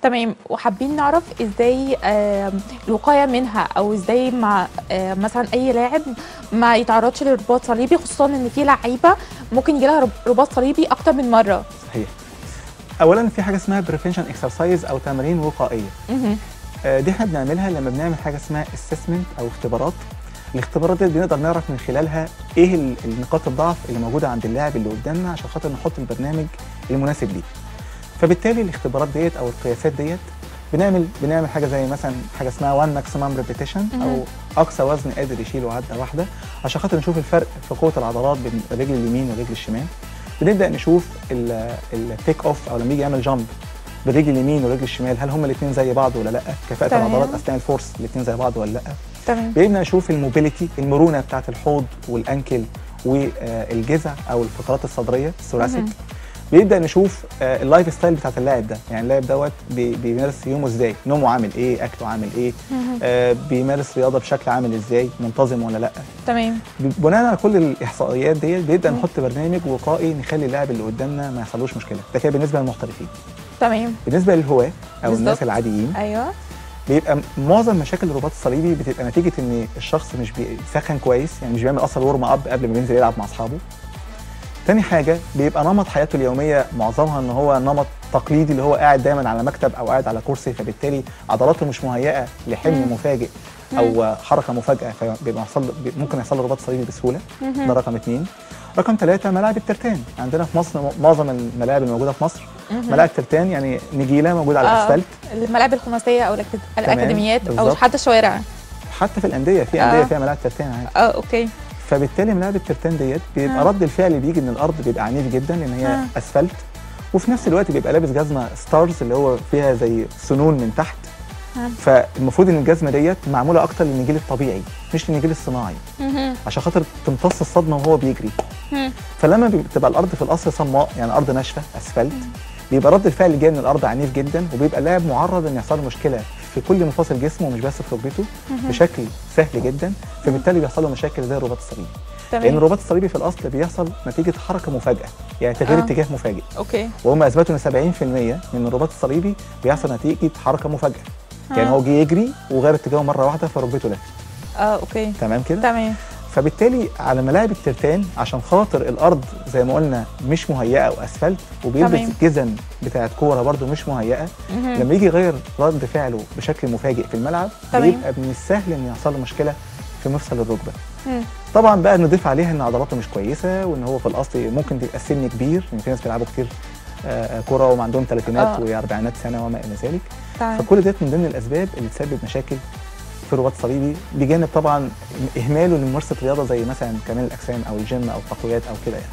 تمام. وحابين نعرف ازاي الوقايه منها، او ازاي مع مثلا اي لاعب ما يتعرضش لرباط صليبي، خصوصا ان في لعيبه ممكن يجي لها رباط صليبي اكتر من مره. صحيح. اولا في حاجه اسمها بريفنشن اكسرسايز او تمارين وقائيه. دي احنا بنعملها لما بنعمل حاجه اسمها اسسمنت او اختبارات. الاختبارات دي بنقدر نعرف من خلالها ايه النقاط الضعف اللي موجوده عند اللاعب اللي قدامنا عشان خاطر نحط البرنامج المناسب ليه. فبالتالي الاختبارات ديت او القياسات ديت بنعمل حاجه زي مثلا حاجه اسمها 1 ماكسيمم ريبيتيشن او اقصى وزن قادر يشيله عده واحده عشان خاطر نشوف الفرق في قوه العضلات بين الرجل اليمين والرجل الشمال. بنبدا نشوف التيك اوف او لما يجي يعمل جامب بالرجل اليمين والرجل الشمال، هل هما الاثنين زي بعض ولا لا؟ كفاءه العضلات اثناء الفورس الاثنين زي بعض ولا لا؟ تمام. بقينا نشوف الموبيليتي، المرونه بتاعه الحوض والانكل والجذع او الفقرات الصدريه الثوراسيك. بيبدا نشوف اللايف ستايل بتاعت اللاعب ده، يعني اللاعب دوت بيمارس يومه ازاي، نومه عامل ايه، اكله عامل ايه، بيمارس رياضه بشكل عامل ازاي، منتظم ولا لا. تمام. بناء على كل الاحصائيات ديت بنبدا نحط برنامج وقائي نخلي اللاعب اللي قدامنا ما يحصلوش مشكله. ده كده بالنسبه للمحترفين. تمام. بالنسبه للهواه او بالزبط. الناس العاديين، ايوه، بيبقى معظم مشاكل الرباط الصليبي بتبقى نتيجه ان الشخص مش بيسخن كويس، يعني مش بيعمل اصلا ورم اب قبل ما بينزل يلعب مع اصحابه. تاني حاجه بيبقى نمط حياته اليوميه معظمها ان هو نمط تقليدي اللي هو قاعد دايما على مكتب او قاعد على كرسي، فبالتالي عضلاته مش مهيئه لحمل مفاجئ او حركه مفاجئه، فبيبقى ممكن يحصل له رباط صليبي بسهوله. ده رقم 2. رقم 3 ملاعب الترتان. عندنا في مصر معظم الملاعب الموجوده في مصر ملاعب ترتان، يعني نجيله موجوده على الاسفلت، الملاعب الخماسيه او الاكاديميات او بالزبط. حتى الشوارع، حتى في الانديه، في انديه فيها ملاعب ترتان عادي. اوكي. فبالتالي ملاعب الترتان ديت بيبقى رد الفعل اللي بيجي من الارض بيبقى عنيف جدا لان هي اسفلت، وفي نفس الوقت بيبقى لابس جزمه ستارز اللي هو فيها زي سنون من تحت. فالمفروض ان الجزمه ديت معموله اكتر للنجيل الطبيعي مش للنجيل الصناعي عشان خاطر تمتص الصدمه وهو بيجري. فلما بتبقى الارض في الاصل صماء، يعني ارض ناشفه اسفلت، بيبقى رد الفعل اللي جاي من الارض عنيف جدا، وبيبقى اللاعب معرض ان يحصل له مشكله في كل مفاصل جسمه ومش بس في ركبته بشكل سهل جدا، فبالتالي بيحصل له مشاكل زي الرباط الصليبي. لان الرباط الصليبي في الاصل بيحصل نتيجه حركه مفاجئه، يعني تغيير اتجاه مفاجئ. اوكي. وهم اثبتوا ان 70% من الرباط الصليبي بيحصل نتيجه حركه مفاجئه. يعني هو جه يجري وغير اتجاهه مره واحده فركبته لفت. اوكي. تمام كده؟ تمام. فبالتالي على ملاعب الترتان عشان خاطر الارض زي ما قلنا مش مهيئه واسفلت، وبيلبس جزم بتاعت كوره برده مش مهيئه، لما يجي يغير رد فعله بشكل مفاجئ في الملعب بيبقى من السهل ان يحصل له مشكله في مفصل الركبه. طبعا بقى نضيف عليها ان عضلاته مش كويسه، وان هو في الاصل ممكن تبقى السن كبير، يعني في ناس بيلعبوا كتير كوره وهم عندهم ثلاثينات واربعينات سنه وما الى ذلك. فكل ده من ضمن الاسباب اللي تسبب مشاكل في الرباط الصليبي، بجانب طبعا اهماله لممارسه رياضه زي مثلا كمال الاجسام او الجيم او التقويات او كده يعني.